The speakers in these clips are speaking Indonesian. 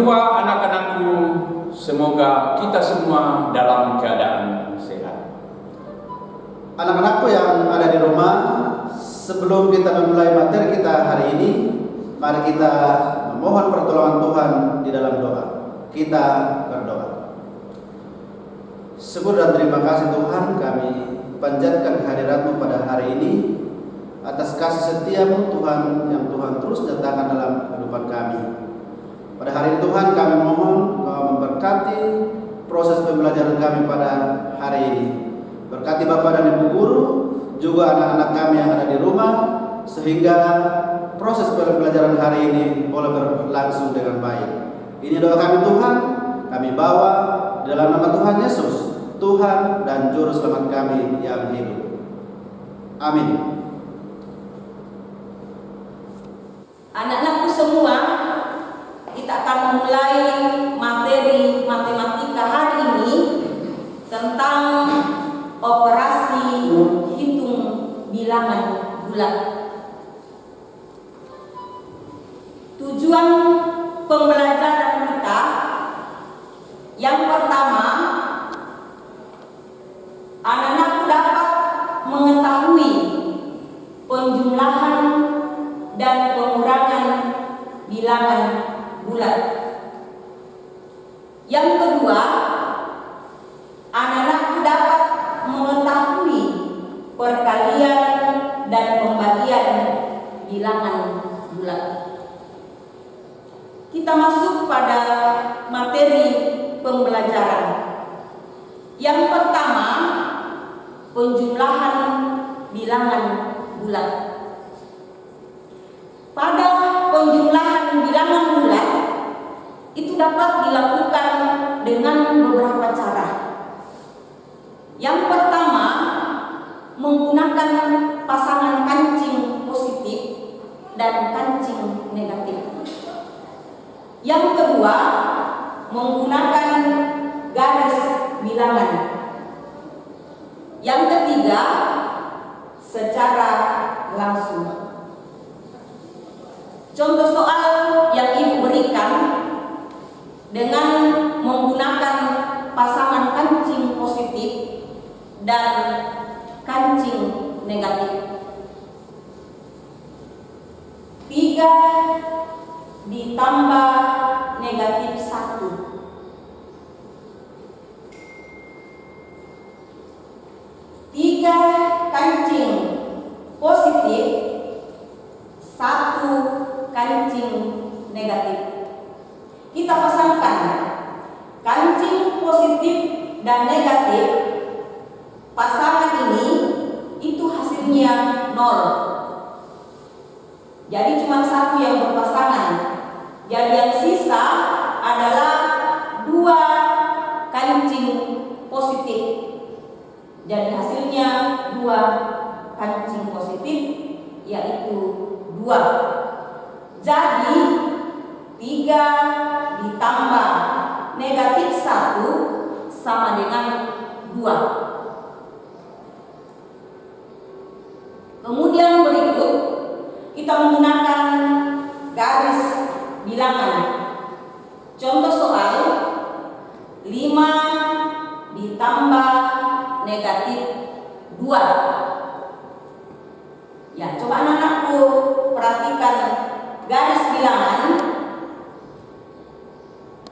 kedua, anak-anakku, semoga kita semua dalam keadaan sehat. Anak-anakku yang ada di rumah, sebelum kita memulai materi kita hari ini, mari kita memohon pertolongan Tuhan di dalam doa. Kita berdoa. Syukur dan terima kasih Tuhan, kami panjatkan kehadirat-Mu pada hari ini atas kasih setia-Mu Tuhan yang Tuhan terus nyatakan dalam kehidupan kami. Pada hari ini Tuhan, kami mohon Kau memberkati proses pembelajaran kami pada hari ini. Berkati Bapak dan Ibu Guru, juga anak-anak kami yang ada di rumah, sehingga proses pembelajaran hari ini boleh berlangsung dengan baik. Ini doa kami Tuhan, kami bawa dalam nama Tuhan Yesus, Tuhan dan Juru Selamat kami yang hidup. Amin. Anak-anakku semua, kita akan memulai materi matematika hari ini tentang operasi hitung bilangan bulat. Tujuan pembelajaran kita yang pertama, anak-anakku dapat mengetahui penjumlahan dan pengurangan bilangan bulat. Yang kedua, anak-anakku dapat mengetahui perkalian dan pembagian bilangan bulat. Kita masuk pada materi pembelajaran. Yang pertama, penjumlahan bilangan bulat. Pada penjumlahan bilangan bulat itu dapat dilakukan dengan beberapa cara. Yang pertama, menggunakan pasangan kancing positif dan kancing negatif. Yang kedua, menggunakan garis bilangan. Yang ketiga, secara langsung. Contoh soal yang Ibu berikan dengan menggunakan pasangan kancing positif dan kancing negatif. 3 ditambah negatif 1. 3 kancing positif, 1 kancing negatif. Kita pasangkan kancing positif dan negatif. Pasangan ini itu hasilnya 0. Jadi cuma 1 yang berpasangan. Jadi yang sisa adalah 2 kancing positif. Jadi hasilnya 2 kancing positif, yaitu 2. Jadi 3 ditambah negatif 1 sama dengan 2. Kemudian berikut kita menggunakan garis bilangan. Contoh soal 5 ditambah negatif 2. Ya, coba anak-anakku perhatikan garis bilangan.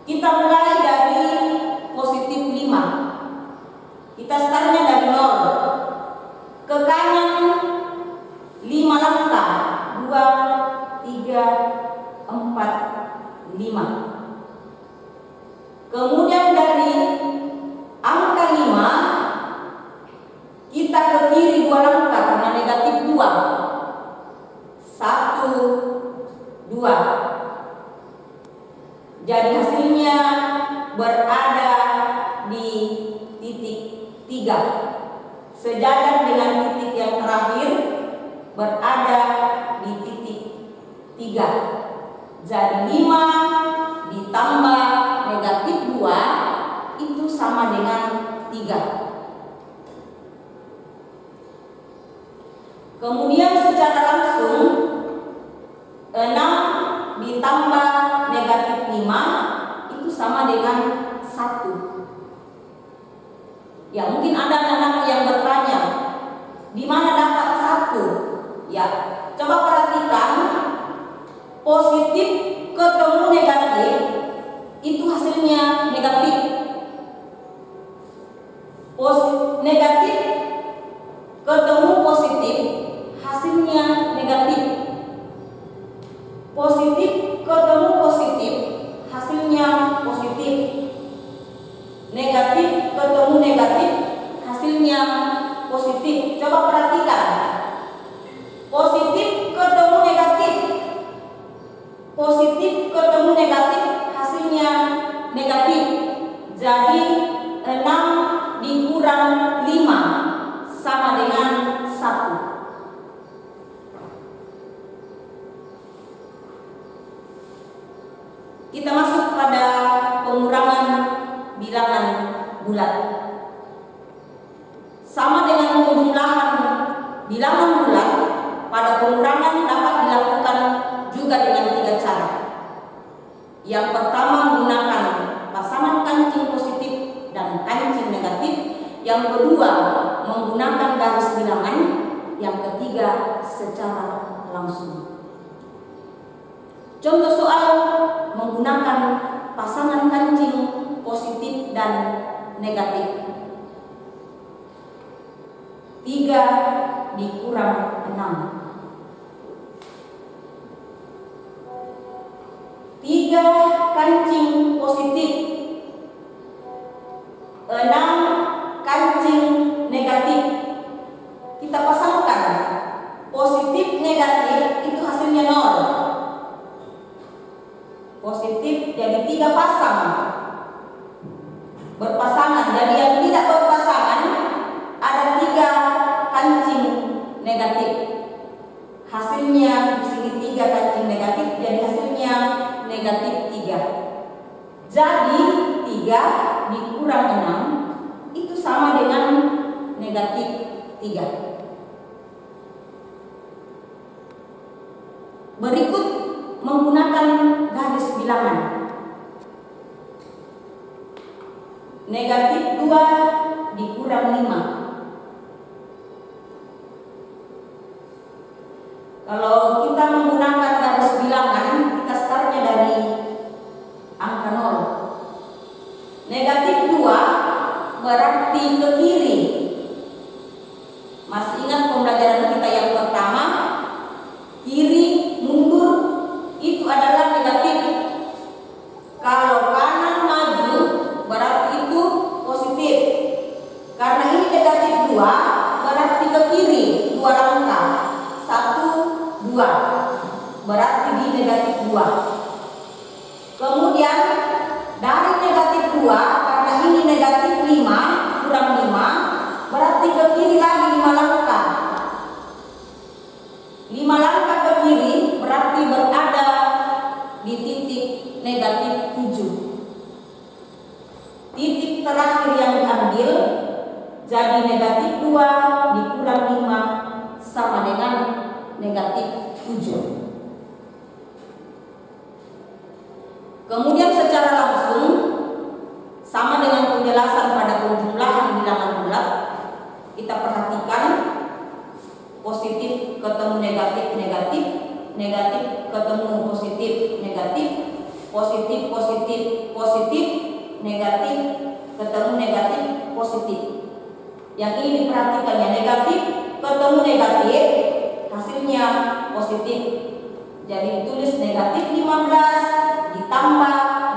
Kita mulai dari positif 5. Kita startnya dari 0. Ke kanan 5 langkah. 2, 3, 4, 5. Kemudian dari angka 5 kita ke kiri 2 langkah karena negatif 2. 1, 2. Jadi hasilnya berada di titik 3. Sejajar dengan titik yang terakhir berada di titik 3. Jadi 5 ditambah negatif 2 itu sama dengan 3. Kemudian secara langsung 6 ditambah negatif 5 dengan 1. Ya, mungkin ada anak-anak yang bertanya, di mana dapat 1? Ya, coba perhatikan, positif ketemu negatif itu hasilnya negatif. Negatif ketemu positif hasilnya negatif. Positif ketemu positif hasilnya positif. Negatif ketemu negatif hasilnya positif. Coba perhatikan, positif ketemu negatif, positif ketemu negatif hasilnya negatif. Jadi 6 dikurang 5 sama dengan 1. Kita masuk pada pengurangan bilangan bulat. Sama dengan penjumlahan bilangan bulat, pada pengurangan dapat dilakukan juga dengan 3 cara. Yang pertama, menggunakan pasangan kancing positif dan kancing negatif. Yang kedua, menggunakan garis bilangan. Yang ketiga, secara langsung. Contoh soal menggunakan pasangan kancing positif dan negatif. 3 dikurang 6. 3 kancing positif, 6 kancing negatif. Kita pasangkan, positif negatif itu hasilnya 0. Positif jadi 3 pasang berpasangan. Jadi yang tidak berpasangan ada 3 kancing negatif. Hasilnya di sini 3 kancing negatif, jadi hasilnya negatif 3. Jadi 3 dikurang 6 itu sama dengan negatif 3. Berikut menggunakan garis bilangan. Negatif 2 dikurang 5. Kalau kita menggunakan garis bilangan, kita startnya dari angka 0. Negatif 2 berarti ke kiri. Masih ingat pembelajaran kita yang pertama? Kiri mundur itu adalah negatif. Kalau kanan maju berarti itu positif. Karena ini negatif 2 berarti ke kiri 2 langkah. 1, 2 berarti di negatif 2. Kemudian dari negatif 2, karena ini negatif 5 kurang 5 berarti ke kiri lagi 5 langkah. 5 langkah ke kiri berarti berada di titik negatif 7. Titik terakhir yang diambil jadi negatif 2 dikurang 5 sama dengan negatif 7. Kemudian secara langsung sama dengan penjelasan pada penjumlahan bilangan bulat, kita perhatikan positif ketemu negatif, negatif, negatif ketemu positif, negatif, positif, positif, positif, negatif ketemu negatif, positif. Yang ini diperhatikan ya, negatif ketemu negatif hasilnya positif. Jadi tulis negatif 15 ditambah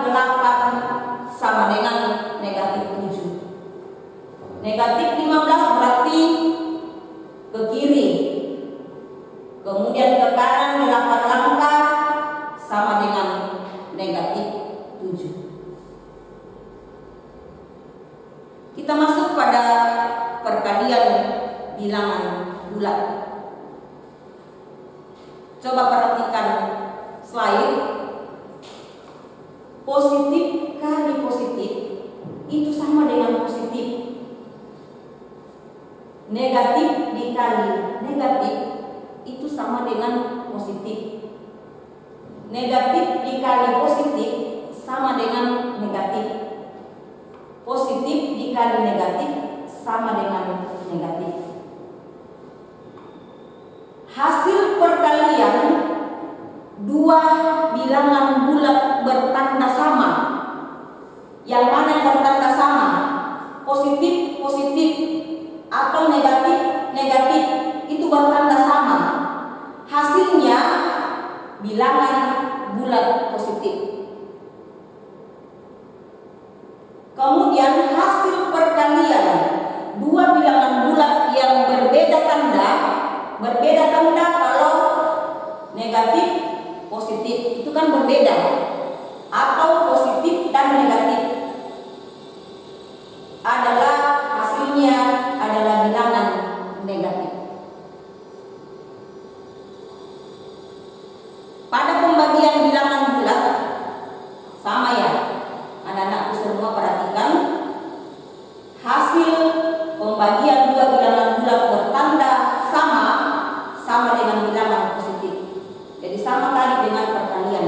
8 sama dengan negatif 7. Negatif 15 berarti ke kiri. Kemudian ke kanan 8 langkah sama dengan negatif 7. Kita masuk pada perkalian bilangan bulat. Coba perhatikan slide. Positif kali positif itu sama dengan positif. Negatif dikali negatif itu sama dengan positif. Negatif dikali positif sama dengan negatif. positif dikali negatif sama dengan negatif. Hasil perkalian dua bilangan bulat bertanda sama. Yang mana yang bertanda sama? Positif, positif atau negatif, negatif itu bertanda sama. Hasilnya bilangan bulat positif. Kemudian hasil perkalian dua bilangan bulat yang berbeda tanda kalau negatif positif itu kan berbeda, atau positif dan negatif adalah hasilnya adalah bilangan negatif. Pada pembagian bilangan bulat sama ya, anak-anakku semua perhatikan, hasil pembagian dua bilangan bulat bertanda sama dengan bilangan positif. Jadi sama kali dengan perkalian,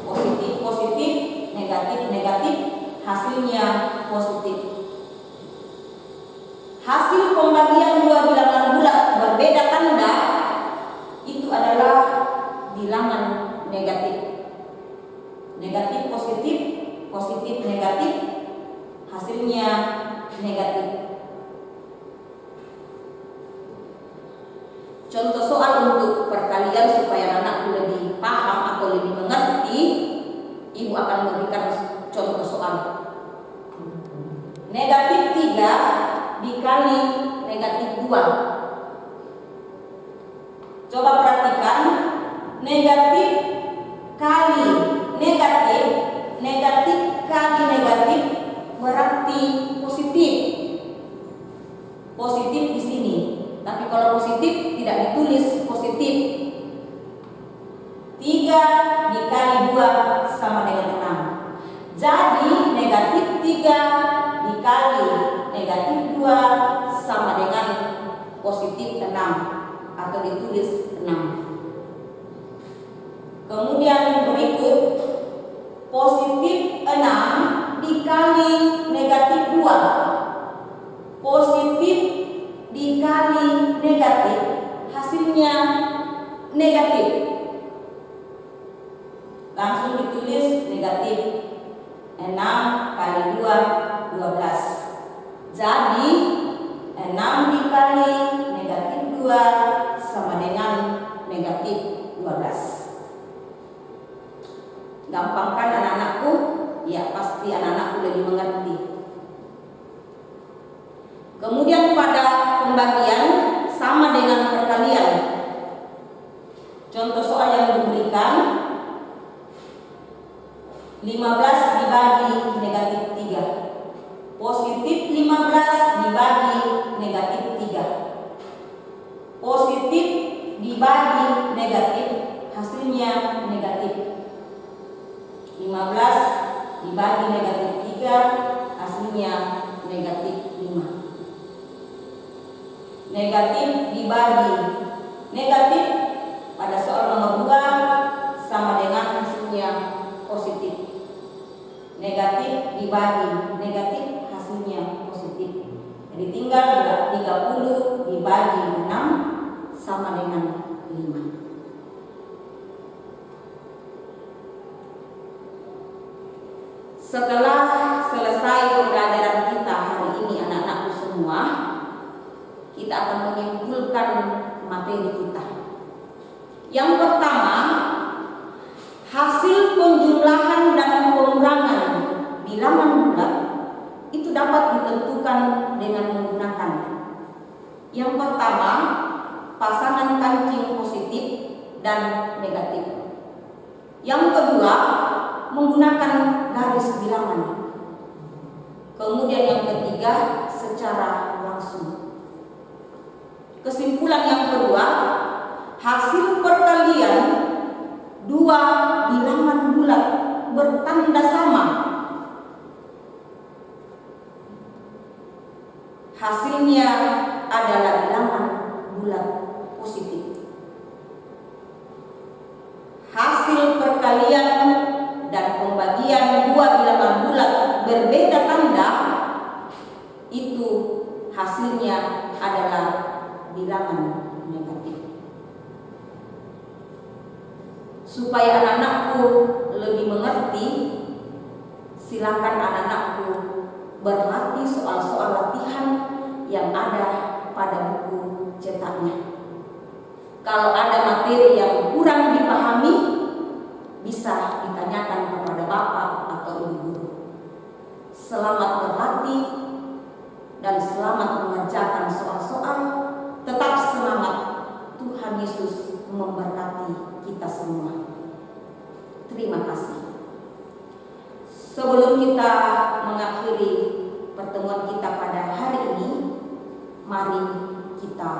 positif positif, negatif negatif, hasilnya positif. Hasil pembagian dua bilangan bulat berbeda tanda itu adalah bilangan negatif. Negatif positif, positif negatif, hasilnya negatif. Contoh soal untuk perkalian supaya anakku lebih paham atau lebih mengerti, ibu akan memberikan contoh soal. Negatif 3 dikali negatif 2. Coba perhatikan, negatif kali negatif, negatif kali negatif berarti positif. Positif di sini. Tapi kalau positif tidak ditulis positif. 3 dikali 2 sama dengan 6. Jadi negatif 3 dikali negatif 2 sama dengan positif 6 atau ditulis 6. Kemudian berikut positif 6 dikali negatif 2. Positif dikali negatif hasilnya negatif. Langsung ditulis negatif 6 kali 2 12. Jadi 6 dikali negatif 2 sama dengan negatif 12. Gampang kan anak-anakku? Ya, pasti anak-anakku lebih mengerti. Kemudian pada pembagian sama dengan perkalian. Contoh soal yang diberikan 15 dibagi negatif 3. Positif 15 dibagi negatif 3. Positif dibagi negatif hasilnya negatif. 15 dibagi negatif 3 hasilnya negatif 5. Negatif dibagi negatif pada soal nomor 2 sama dengan hasilnya positif. Negatif dibagi negatif hasilnya positif. Jadi tinggal 30 dibagi 6 sama dengan 5. Setelah selesai pembelajaran kita hari ini anak-anakku semua, kita akan menyimpulkan materi kita. Yang pertama, hasil penjumlahan dan pengurangan bilangan bulat itu dapat ditentukan dengan menggunakan. Yang pertama, pasangan kancing positif dan negatif. Yang kedua, menggunakan garis bilangan. Kemudian yang ketiga, secara langsung. Kesimpulan yang kedua, hasil perkalian dua bilangan bulat bertanda sama. Hasilnya adalah bilangan bulat positif. Hasil perkalian dan pembagian dua bilangan bulat berbeda tanda hasilnya adalah bilangan negatif. Supaya anak-anakku lebih mengerti, silakan anak-anakku berlatih soal-soal latihan yang ada pada buku cetaknya. Kalau ada materi yang kurang dipahami, bisa ditanyakan kepada bapak atau ibu guru. Selamat berlatih dan selamat mengerjakan soal-soal. Tetap semangat. Tuhan Yesus memberkati kita semua. Terima kasih. Sebelum kita mengakhiri pertemuan kita pada hari ini, mari kita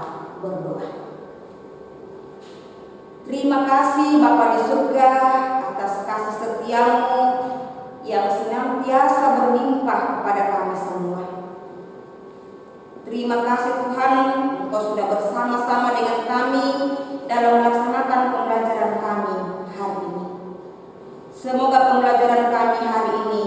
berdoa. Terima kasih Bapa di surga atas kasih setia-Mu yang senantiasa berlimpah kepada kami semua. Terima kasih Tuhan, Engkau sudah bersama-sama dengan kami dalam melaksanakan pembelajaran kami hari ini. Semoga pembelajaran kami hari ini